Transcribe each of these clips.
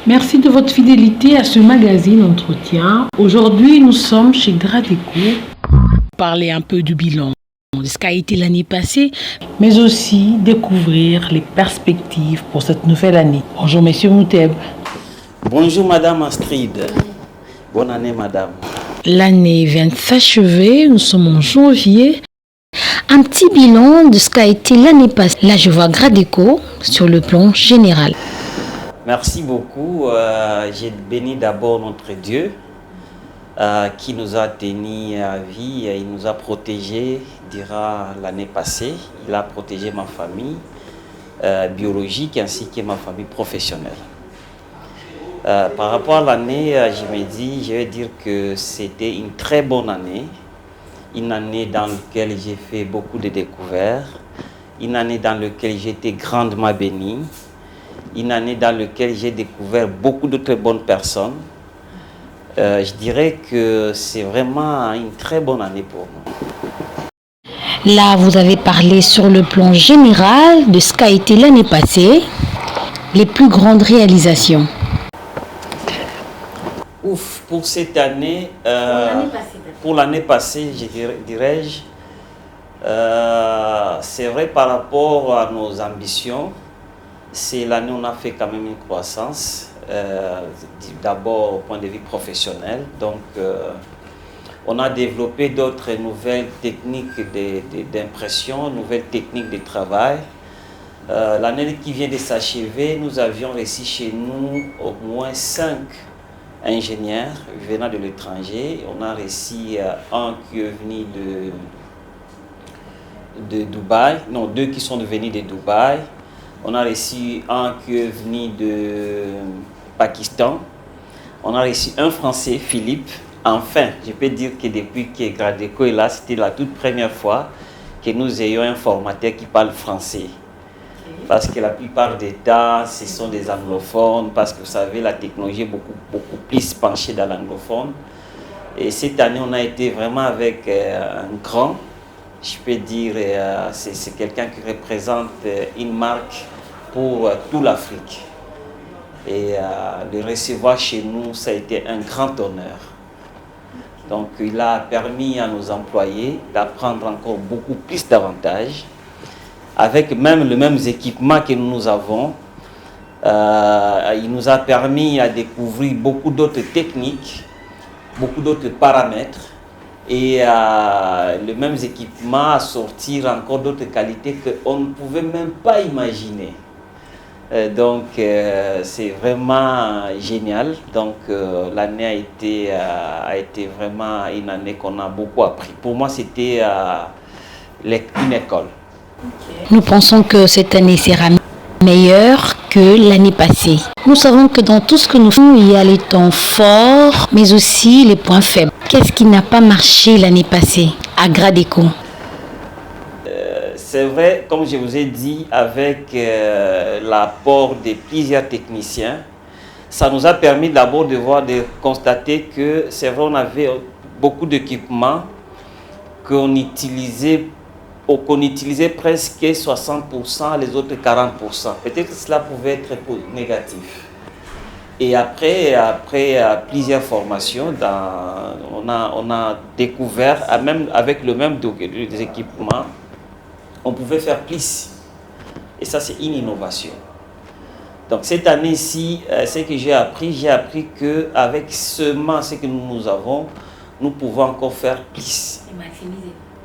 Merci de votre fidélité à ce magazine Entretien. Aujourd'hui, nous sommes chez Gradeco. Parler un peu du bilan de ce qu'a été l'année passée, mais aussi découvrir les perspectives pour cette nouvelle année. Bonjour, Monsieur Mouteb. Bonjour, Madame Astrid. Bonne année, Madame. L'année vient de s'achever, nous sommes en janvier. Un petit bilan de ce qu'a été l'année passée. Là, je vois Gradeco sur le plan général. Merci beaucoup. J'ai béni d'abord notre Dieu qui nous a tenus à vie. Il nous a protégés durant l'année passée. Il a protégé ma famille biologique ainsi que ma famille professionnelle. Par rapport à l'année, je vais dire que c'était une très bonne année. Une année dans laquelle j'ai fait beaucoup de découvertes. Une année dans laquelle j'ai été grandement béni. Une année dans laquelle j'ai découvert beaucoup d'autres bonnes personnes. Je dirais que c'est vraiment une très bonne année pour nous. Là, vous avez parlé sur le plan général de ce qu'a été l'année passée, les plus grandes réalisations. Ouf, pour cette année, pour l'année passée, dirais-je, c'est vrai par rapport à nos ambitions. C'est l'année où on a fait quand même une croissance, d'abord au point de vue professionnel. Donc, on a développé d'autres nouvelles techniques d'impression, nouvelles techniques de travail. L'année qui vient de s'achever, nous avions réussi chez nous au moins 5 ingénieurs venant de l'étranger. On a réussi un qui est venu de Dubaï, non, 2 qui sont venus de Dubaï. On a reçu un qui est venu de Pakistan. On a reçu un Français, Philippe. Enfin, je peux dire que depuis que Gradeco est là, c'était la toute première fois que nous ayons un formateur qui parle français. Parce que la plupart des temps, ce sont des anglophones, parce que vous savez, la technologie est beaucoup plus penchée dans l'anglophone. Et cette année, on a été vraiment avec un grand. Je peux dire, c'est quelqu'un qui représente une marque pour toute l'Afrique. Et le recevoir chez nous, ça a été un grand honneur. Donc, il a permis à nos employés d'apprendre encore beaucoup plus d'avantages. Avec même les mêmes équipements que nous avons, il nous a permis à découvrir beaucoup d'autres techniques, beaucoup d'autres paramètres. Et les mêmes équipements à sortir encore d'autres qualités qu'on ne pouvait même pas imaginer. Donc c'est vraiment génial. Donc l'année a été vraiment une année qu'on a beaucoup appris. Pour moi, c'était une école. Nous pensons que cette année sera meilleure que l'année passée. Nous savons que dans tout ce que nous faisons, il y a les temps forts, mais aussi les points faibles. Qu'est-ce qui n'a pas marché l'année passée à Gradeco? C'est vrai, comme je vous ai dit, avec l'apport de plusieurs techniciens, ça nous a permis d'abord de constater que c'est vrai, on avait beaucoup d'équipements qu'on utilisait presque 60%, les autres 40%. Peut-être que cela pouvait être négatif. Et après plusieurs formations, on a découvert, même avec le même des équipements, on pouvait faire plus. Et ça, c'est une innovation. Donc cette année-ci, ce que j'ai appris qu'avec seulement ce que nous avons, nous pouvons encore faire plus.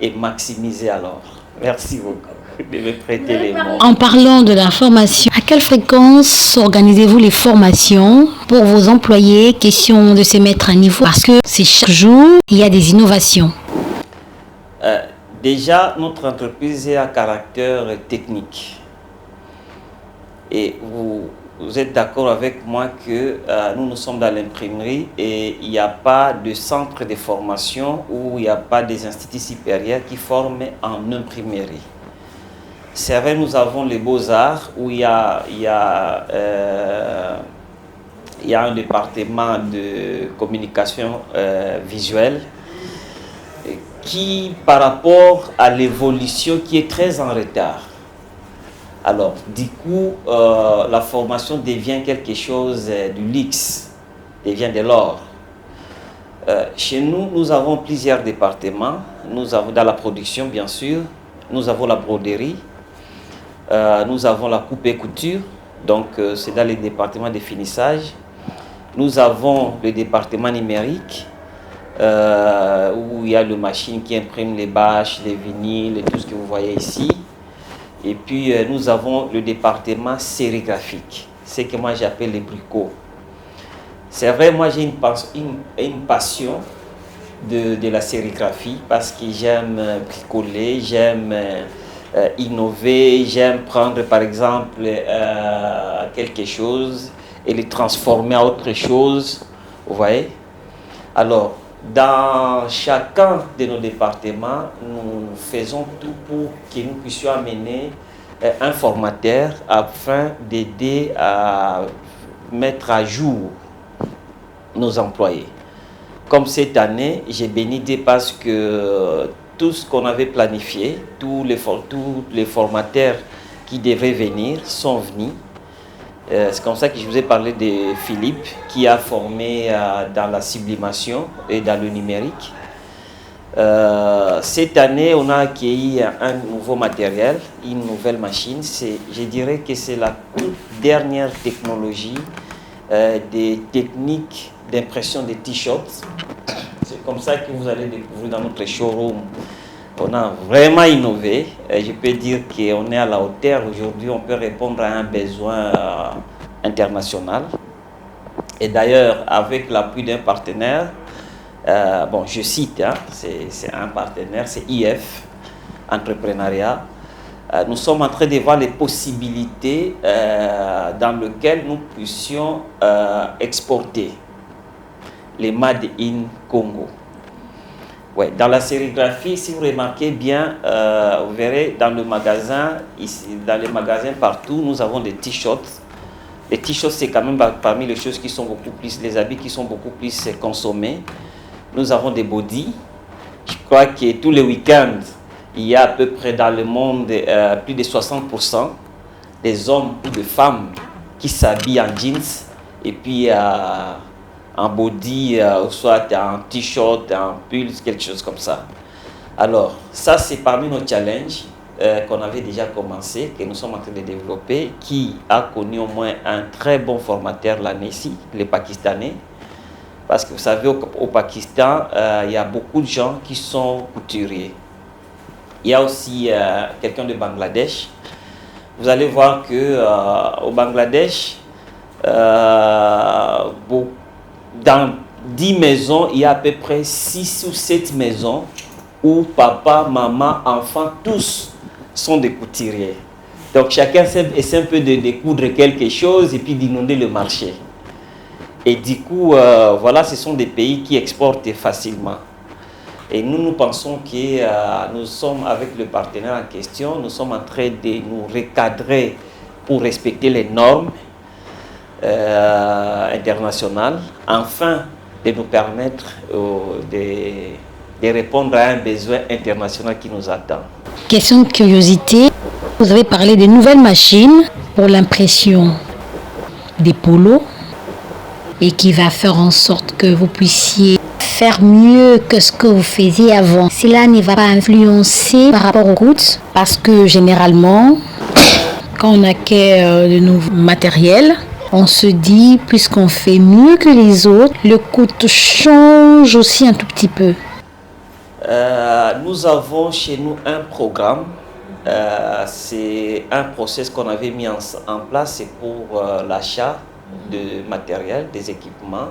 Et maximiser alors. Merci beaucoup de me prêter les mots. En parlant de la formation, à quelle fréquence organisez-vous les formations pour vos employés? Question de se mettre à niveau parce que c'est chaque jour, il y a des innovations. Déjà, notre entreprise est à caractère technique. Et vous êtes d'accord avec moi que nous sommes dans l'imprimerie et il n'y a pas de centre de formation ou il n'y a pas des instituts supérieurs qui forment en imprimerie. C'est vrai, nous avons les beaux-arts où il y a un département de communication visuelle qui, par rapport à l'évolution qui est très en retard, Alors, du coup, la formation devient quelque chose du luxe, devient de l'or. Chez nous, nous avons plusieurs départements. Nous avons dans la production, bien sûr, nous avons la broderie, nous avons la coupe et couture, donc c'est dans les départements de finissage. Nous avons le département numérique, où il y a le machine qui imprime les bâches, les vinyles, et tout ce que vous voyez ici. Et puis nous avons le département sérigraphique, ce que moi j'appelle les bricots. C'est vrai, moi j'ai une passion de la sérigraphie parce que j'aime bricoler, j'aime innover, j'aime prendre par exemple quelque chose et le transformer en autre chose, vous voyez. Alors, dans chacun de nos départements, nous faisons tout pour que nous puissions amener un formateur afin d'aider à mettre à jour nos employés. Comme cette année, j'ai béni Dieu parce que tout ce qu'on avait planifié, tous les formateurs qui devaient venir sont venus. C'est comme ça que je vous ai parlé de Philippe qui a formé dans la sublimation et dans le numérique. Cette année, on a accueilli un nouveau matériel, une nouvelle machine. Je dirais que c'est la toute dernière technologie des techniques d'impression des t-shirts. C'est comme ça que vous allez découvrir dans notre showroom. On a vraiment innové. Je peux dire qu'on est à la hauteur. Aujourd'hui, on peut répondre à un besoin international. Et d'ailleurs, avec l'appui d'un partenaire, bon, je cite, hein, c'est un partenaire, c'est IF, Entrepreneuriat. Nous sommes en train de voir les possibilités dans lesquelles nous puissions exporter les Made in Congo. Ouais, dans la sérigraphie, si vous remarquez bien, vous verrez dans le magasin, ici, dans les magasins partout, nous avons des t-shirts. Les t-shirts, c'est quand même parmi les choses qui sont beaucoup plus, les habits qui sont beaucoup plus consommés. Nous avons des bodys. Je crois que tous les week-ends, il y a à peu près dans le monde plus de 60% des hommes ou des femmes qui s'habillent en jeans et puis en body, soit en t-shirt, en pull, quelque chose comme ça. Alors, ça c'est parmi nos challenges qu'on avait déjà commencé, que nous sommes en train de développer, qui a connu au moins un très bon formateur l'année-ci, les Pakistanais. Parce que vous savez, au Pakistan, il y a beaucoup de gens qui sont couturiers. Il y a aussi quelqu'un de Bangladesh. Vous allez voir que au Bangladesh, dans 10 maisons, il y a à peu près 6 ou 7 maisons où papa, maman, enfants, tous sont des couturiers. Donc chacun essaie un peu de découdre quelque chose et puis d'inonder le marché. Et du coup, voilà, ce sont des pays qui exportent facilement. Et nous pensons que nous sommes avec le partenaire en question, nous sommes en train de nous recadrer pour respecter les normes internationales, afin de nous permettre de répondre à un besoin international qui nous attend. Question de curiosité, vous avez parlé de nouvelles machines pour l'impression des polos et qui va faire en sorte que vous puissiez faire mieux que ce que vous faisiez avant. Cela ne va pas influencer par rapport aux coûts parce que généralement, quand on acquiert de nouveaux matériels, on se dit, puisqu'on fait mieux que les autres, le coût change aussi un tout petit peu. Nous avons chez nous un programme. C'est un process qu'on avait mis en place, c'est pour l'achat de matériel, des équipements,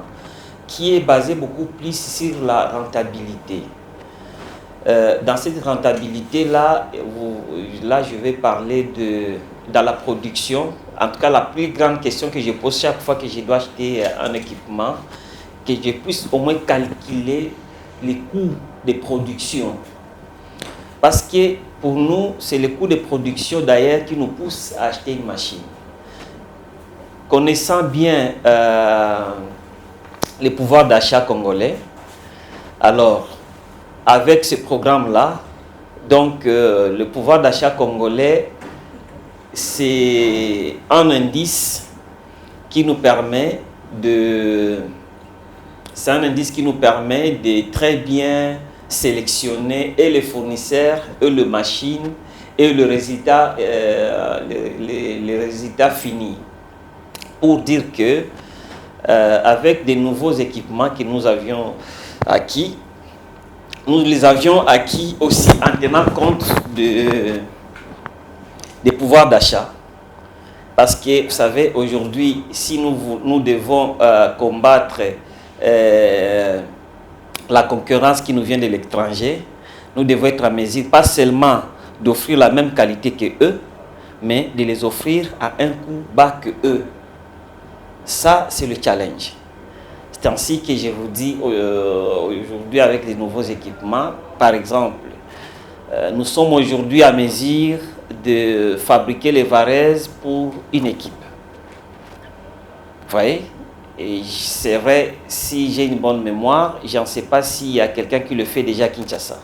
qui est basé beaucoup plus sur la rentabilité. Dans cette rentabilité-là, je vais parler dans la production. En tout cas, la plus grande question que je pose chaque fois que je dois acheter un équipement, que je puisse au moins calculer les coûts de production. Parce que pour nous, c'est le coût de production d'ailleurs qui nous pousse à acheter une machine. Connaissant bien les pouvoirs d'achat congolais, alors avec ce programme-là, donc le pouvoir d'achat congolais c'est un indice qui nous permet de très bien sélectionner et les fournisseurs et les machines et le résultat, les résultats finis. Pour dire que avec des nouveaux équipements que nous avions acquis, nous les avions acquis aussi en tenant compte des pouvoirs d'achat. Parce que, vous savez, aujourd'hui, si nous devons combattre la concurrence qui nous vient de l'étranger, nous devons être en mesure, pas seulement d'offrir la même qualité que eux, mais de les offrir à un coût bas que eux. Ça, c'est le challenge. C'est ainsi que je vous dis aujourd'hui avec les nouveaux équipements, par exemple, nous sommes aujourd'hui à mesure de fabriquer les varaises pour une équipe. Vous voyez? Et c'est vrai, si j'ai une bonne mémoire, je ne sais pas s'il y a quelqu'un qui le fait déjà à Kinshasa.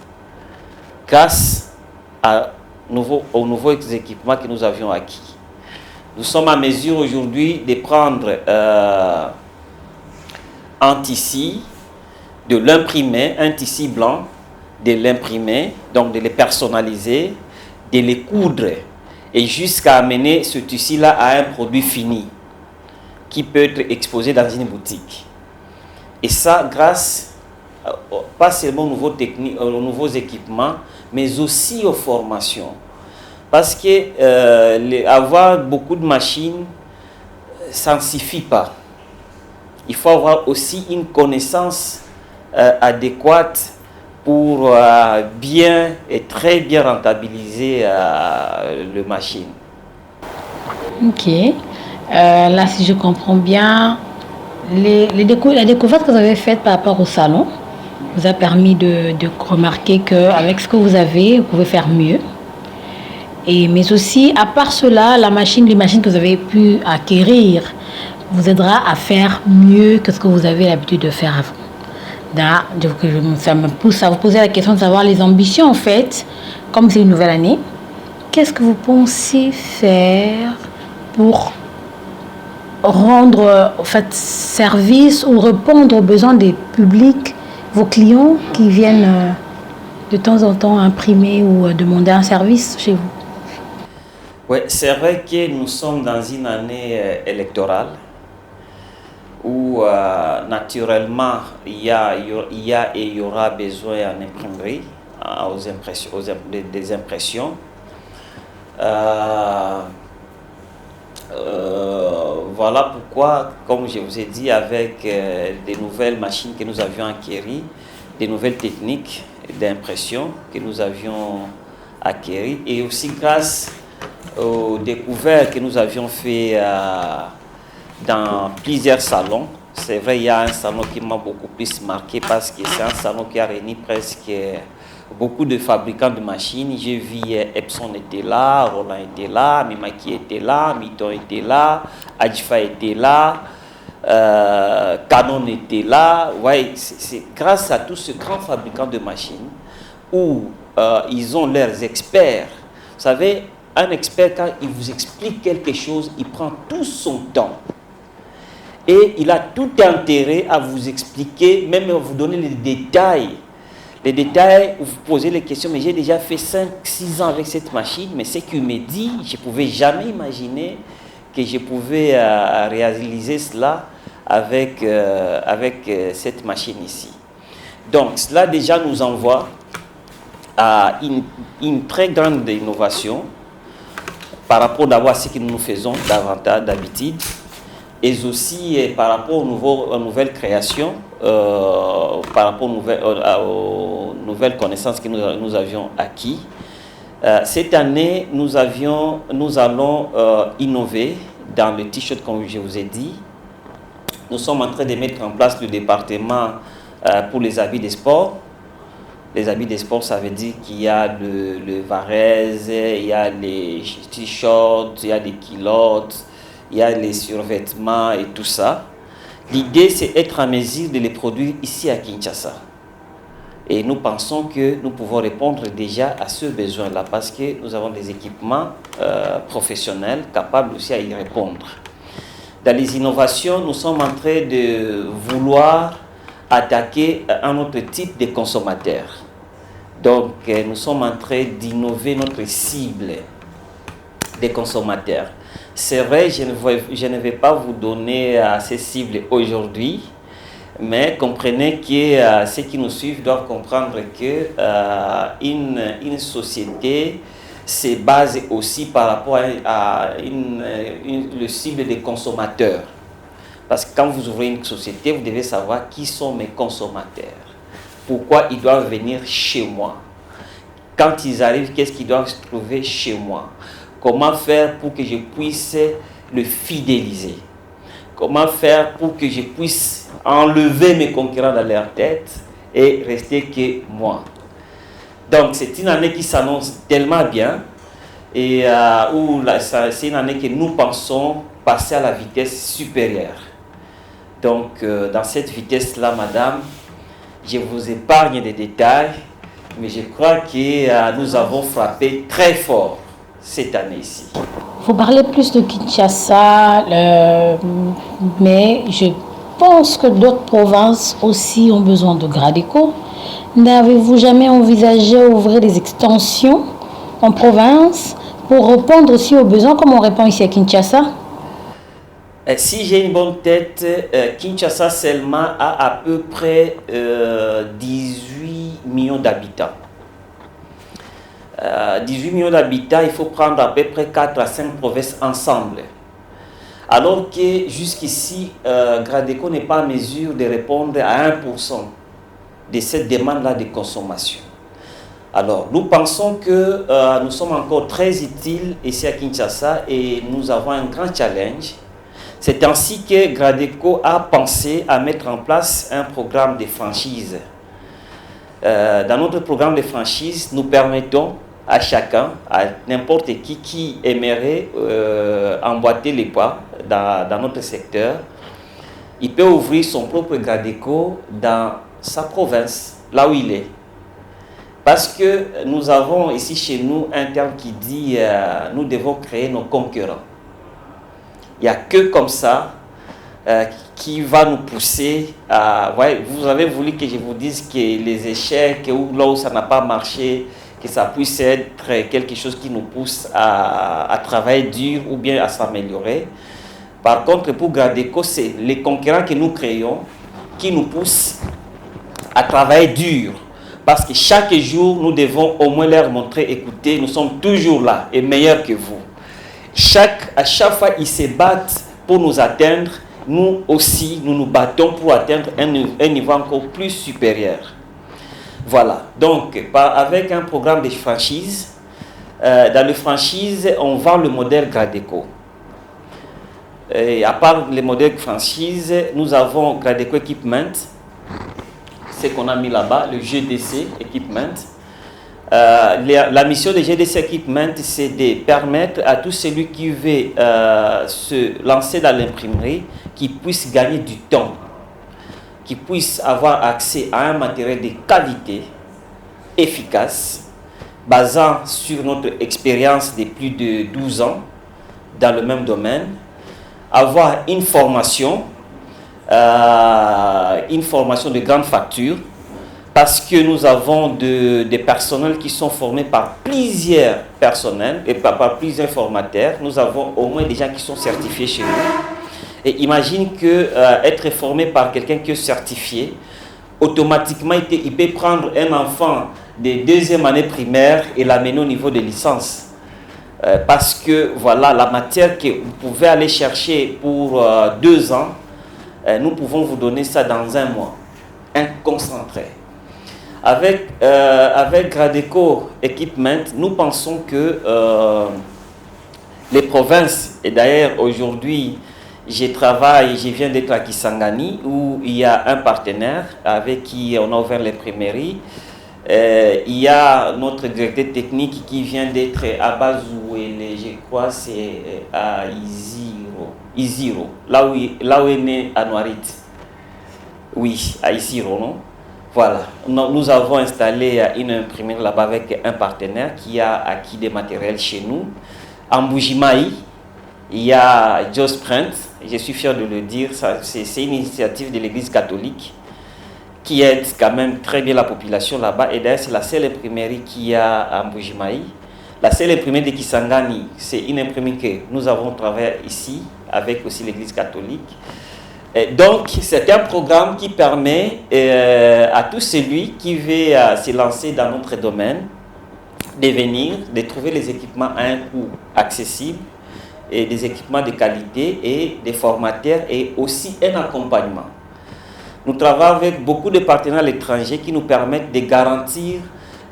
Grâce aux nouveaux équipements que nous avions acquis. Nous sommes à mesure aujourd'hui de prendre un tissu, de l'imprimer, un tissu blanc, de l'imprimer, donc de les personnaliser, de les coudre et jusqu'à amener ce tissu-là à un produit fini qui peut être exposé dans une boutique. Et ça, grâce pas seulement aux nouveaux équipements, mais aussi aux formations. Parce que avoir beaucoup de machines, ça ne suffit pas. Il faut avoir aussi une connaissance adéquate pour bien et très bien rentabiliser le machine. Ok. Là, si je comprends bien, la découverte que vous avez faite par rapport au salon vous a permis de remarquer qu'avec ce que vous avez, vous pouvez faire mieux. Mais aussi, à part cela, les machines que vous avez pu acquérir vous aidera à faire mieux que ce que vous avez l'habitude de faire avant. Ça me pousse à vous poser la question de savoir les ambitions, en fait, comme c'est une nouvelle année. Qu'est-ce que vous pensez faire pour rendre service ou répondre aux besoins des publics, vos clients qui viennent de temps en temps imprimer ou demander un service chez vous? Oui, c'est vrai que nous sommes dans une année électorale où naturellement il y a et il y aura besoin en imprimerie, des impressions. Voilà pourquoi, comme je vous ai dit, avec des nouvelles machines que nous avions acquises, des nouvelles techniques d'impression que nous avions acquises, et aussi grâce aux découvertes que nous avions fait dans plusieurs salons. C'est vrai, il y a un salon qui m'a beaucoup plus marqué parce que c'est un salon qui a réuni presque beaucoup de fabricants de machines. J'ai vu Epson était là, Roland était là, Mimaki était là, Miton était là, Adjifa était là, Canon était là. Ouais, c'est grâce à tous ces grands fabricants de machines où ils ont leurs experts. Vous savez, un expert, quand il vous explique quelque chose, il prend tout son temps. Et il a tout intérêt à vous expliquer, même à vous donner les détails. Les détails où vous posez les questions, mais j'ai déjà fait 5-6 ans avec cette machine, mais ce qu'il me dit, je ne pouvais jamais imaginer que je pouvais réaliser cela avec cette machine ici. Donc, cela déjà nous envoie à une très grande innovation par rapport d'abord à ce que nous faisons davantage d'habitude, et aussi par rapport aux nouvelles créations, par rapport aux nouvelles connaissances que nous avions acquises. Cette année, nous allons innover dans le t-shirt, comme je vous ai dit. Nous sommes en train de mettre en place le département pour les habits de sport. Les habits de sport, ça veut dire qu'il y a le varèse, il y a les t-shirts, il y a les culottes, il y a les survêtements et tout ça. L'idée, c'est être en mesure de les produire ici à Kinshasa. Et nous pensons que nous pouvons répondre déjà à ce besoin-là parce que nous avons des équipements professionnels capables aussi à y répondre. Dans les innovations, nous sommes en train de vouloir attaquer un autre type de consommateurs. Donc, nous sommes en train d'innover notre cible des consommateurs. C'est vrai, je ne vais pas vous donner ces cibles aujourd'hui, mais comprenez que ceux qui nous suivent doivent comprendre que une société se base aussi par rapport à le cible des consommateurs. Parce que quand vous ouvrez une société, vous devez savoir qui sont mes consommateurs. Pourquoi ils doivent venir chez moi. Quand ils arrivent, qu'est-ce qu'ils doivent trouver chez moi. Comment faire pour que je puisse le fidéliser. Comment faire pour que je puisse enlever mes concurrents dans leur tête et rester que moi. Donc c'est une année qui s'annonce tellement bien et c'est une année que nous pensons passer à la vitesse supérieure. Donc dans cette vitesse-là, madame, je vous épargne des détails, mais je crois que nous avons frappé très fort cette année-ci. Vous parlez plus de Kinshasa, mais je pense que d'autres provinces aussi ont besoin de Gradeco. N'avez-vous jamais envisagé d'ouvrir des extensions en province pour répondre aussi aux besoins comme on répond ici à Kinshasa? Si j'ai une bonne tête, Kinshasa seulement a à peu près 18 millions d'habitants. 18 millions d'habitants, il faut prendre à peu près 4 à 5 provinces ensemble. Alors que jusqu'ici, Gradeco n'est pas en mesure de répondre à 1% de cette demande-là de consommation. Alors, nous pensons que nous sommes encore très utiles ici à Kinshasa et nous avons un grand challenge. C'est ainsi que Gradeco a pensé à mettre en place un programme de franchise. Dans notre programme de franchise, nous permettons à chacun, à n'importe qui aimerait emboîter les pas dans notre secteur, il peut ouvrir son propre Gradeco dans sa province, là où il est. Parce que nous avons ici chez nous un terme qui dit nous devons créer nos concurrents. Il n'y a que comme ça qui va nous pousser à... vous avez voulu que je vous dise que les échecs ou là où ça n'a pas marché, que ça puisse être quelque chose qui nous pousse à travailler dur ou bien à s'améliorer. Par contre, pour Gradeco, c'est les concurrents que nous créons qui nous poussent à travailler dur. Parce que chaque jour, nous devons au moins leur montrer, écoutez, nous sommes toujours là et meilleurs que vous. À chaque fois, ils se battent pour nous atteindre. Nous aussi, nous nous battons pour atteindre un niveau encore plus supérieur. Voilà, donc avec un programme de franchise, dans le franchise, on vend le modèle Gradeco. Et à part les modèles franchise, nous avons Gradeco Equipment, ce qu'on a mis là-bas, le GDC Equipment. La mission de GDC Equipment, c'est de permettre à tout celui qui veut se lancer dans l'imprimerie, qui puisse gagner du temps, qui puisse avoir accès à un matériel de qualité, efficace, basant sur notre expérience de plus de 12 ans dans le même domaine, avoir une formation de grande facture, parce que nous avons des personnels qui sont formés par plusieurs personnels et par plusieurs formateurs. Nous avons au moins des gens qui sont certifiés chez nous. Et imagine que être formé par quelqu'un qui est certifié, automatiquement, il peut prendre un enfant de deuxième année primaire et l'amener au niveau de licence. Parce que voilà, la matière que vous pouvez aller chercher pour 2 ans, nous pouvons vous donner ça dans 1 mois, un concentré. Avec Gradeco Equipment, nous pensons que les provinces, et d'ailleurs aujourd'hui, je viens d'être à Kisangani, où il y a un partenaire avec qui on a ouvert l'imprimerie. Il y a notre directeur technique qui vient d'être à Bazouele, je crois c'est à Iziro, là où est né Anouarit. Oui, à Iziro, non? Voilà, nous avons installé une imprimerie là-bas avec un partenaire qui a acquis des matériels chez nous. En Mbuji-Mayi, il y a Just Print, je suis fier de le dire, c'est une initiative de l'Église catholique qui aide quand même très bien la population là-bas. Et d'ailleurs, c'est la seule imprimerie qu'il y a à Mbuji-Mayi. La seule imprimerie de Kisangani, c'est une imprimerie que nous avons travaillé ici avec aussi l'Église catholique. Et donc, c'est un programme qui permet à tout celui qui veut se lancer dans notre domaine de venir, de trouver les équipements à un coût accessible, et des équipements de qualité et des formateurs et aussi un accompagnement. Nous travaillons avec beaucoup de partenaires à l'étranger qui nous permettent de garantir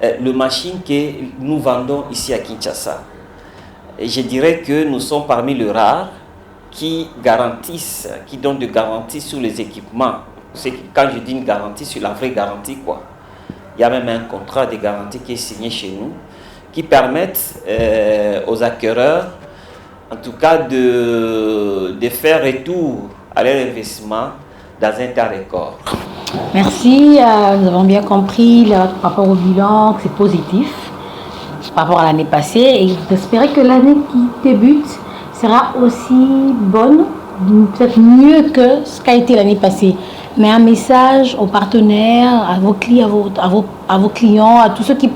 les machines que nous vendons ici à Kinshasa. Et je dirais que nous sommes parmi les rares qui garantissent, qui donnent des garanties sur les équipements. Quand je dis une garantie, c'est la vraie garantie, quoi. Il y a même un contrat de garantie qui est signé chez nous, qui permettent aux acquéreurs, en tout cas, de faire retour à leur investissement dans un temps record. Merci, nous avons bien compris par rapport au bilan que c'est positif par rapport à l'année passée et j'espère que l'année qui débute sera aussi bonne, peut-être mieux que ce qu'a été l'année passée. Mais un message aux partenaires, à vos clients, à vos clients, à tous ceux qui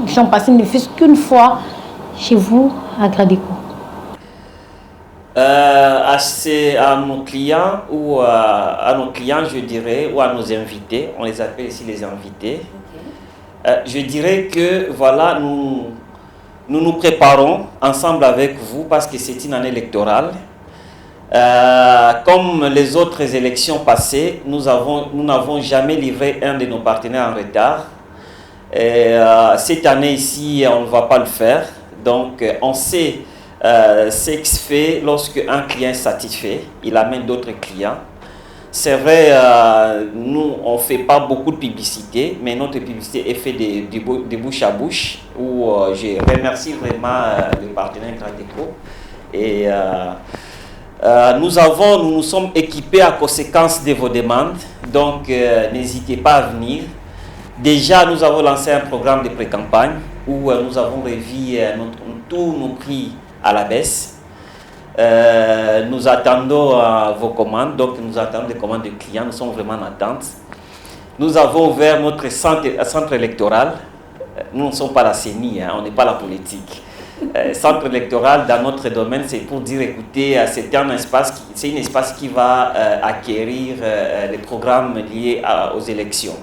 sont passés ne fût-ce qu'une fois chez vous à Gradeco. À nos clients ou à nos clients, je dirais, ou à nos invités, on les appelle ici les invités. Je dirais que voilà, nous préparons ensemble avec vous parce que c'est une année électorale. Comme les autres élections passées, nous n'avons jamais livré un de nos partenaires en retard. Cette année ici, on ne va pas le faire. Donc, on sait ce qui se fait lorsque un client est satisfait, il amène d'autres clients. C'est vrai, nous, on ne fait pas beaucoup de publicité, mais notre publicité est faite de bouche à bouche, où je remercie vraiment le partenaire Gradeco. Et nous sommes équipés à conséquence de vos demandes, donc n'hésitez pas à venir. Déjà, nous avons lancé un programme de pré-campagne où nous avons revu tous nos prix à la baisse. Nous attendons vos commandes, donc nous attendons des commandes de clients, nous sommes vraiment en attente. Nous avons ouvert notre centre électoral. Nous ne sommes pas la CENI, on n'est pas la politique. Centre électoral dans notre domaine, c'est pour dire, écoutez, c'est un espace qui va acquérir les programmes liés aux élections.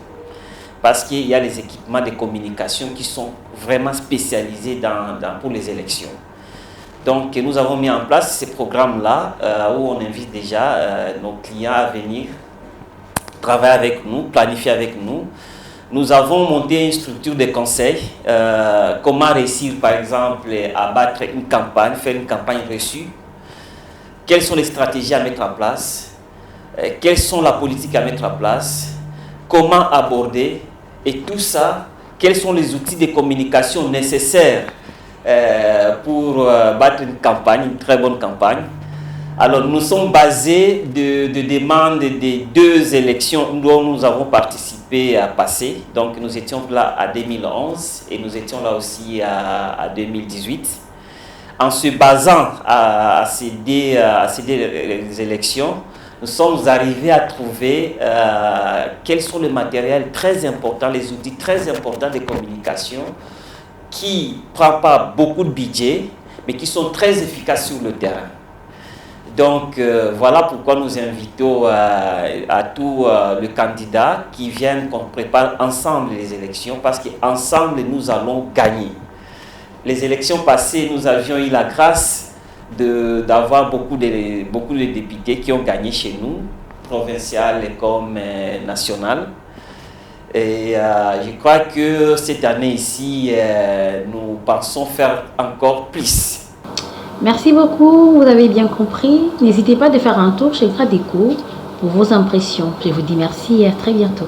Parce qu'il y a les équipements de communication qui sont vraiment spécialisés pour les élections. Donc, nous avons mis en place ces programmes-là où on invite déjà nos clients à venir travailler avec nous, planifier avec nous. Nous avons monté une structure de conseil. Comment réussir, par exemple, à battre une campagne, faire une campagne reçue. Quelles sont les stratégies à mettre en place. Quelles sont les politiques à mettre en place. Comment aborder. Et tout ça, quels sont les outils de communication nécessaires pour battre une campagne, une très bonne campagne. Alors, nous sommes basés de demandes des 2 élections dont nous avons participé à passer. Donc, nous étions là à 2011 et nous étions là aussi à 2018. En se basant à ces deux élections, nous sommes arrivés à trouver quels sont les matériels très importants, les outils très importants de communication qui ne prennent pas beaucoup de budget, mais qui sont très efficaces sur le terrain. Donc, voilà pourquoi nous invitons à tous les candidats qui viennent, qu'on prépare ensemble les élections, parce qu'ensemble, nous allons gagner. Les élections passées, nous avions eu la grâce d'avoir beaucoup de députés qui ont gagné chez nous, provincial comme national. Et je crois que cette année ici, nous pensons faire encore plus. Merci beaucoup, vous avez bien compris. N'hésitez pas à faire un tour chez Gradeco pour vos impressions. Je vous dis merci et à très bientôt.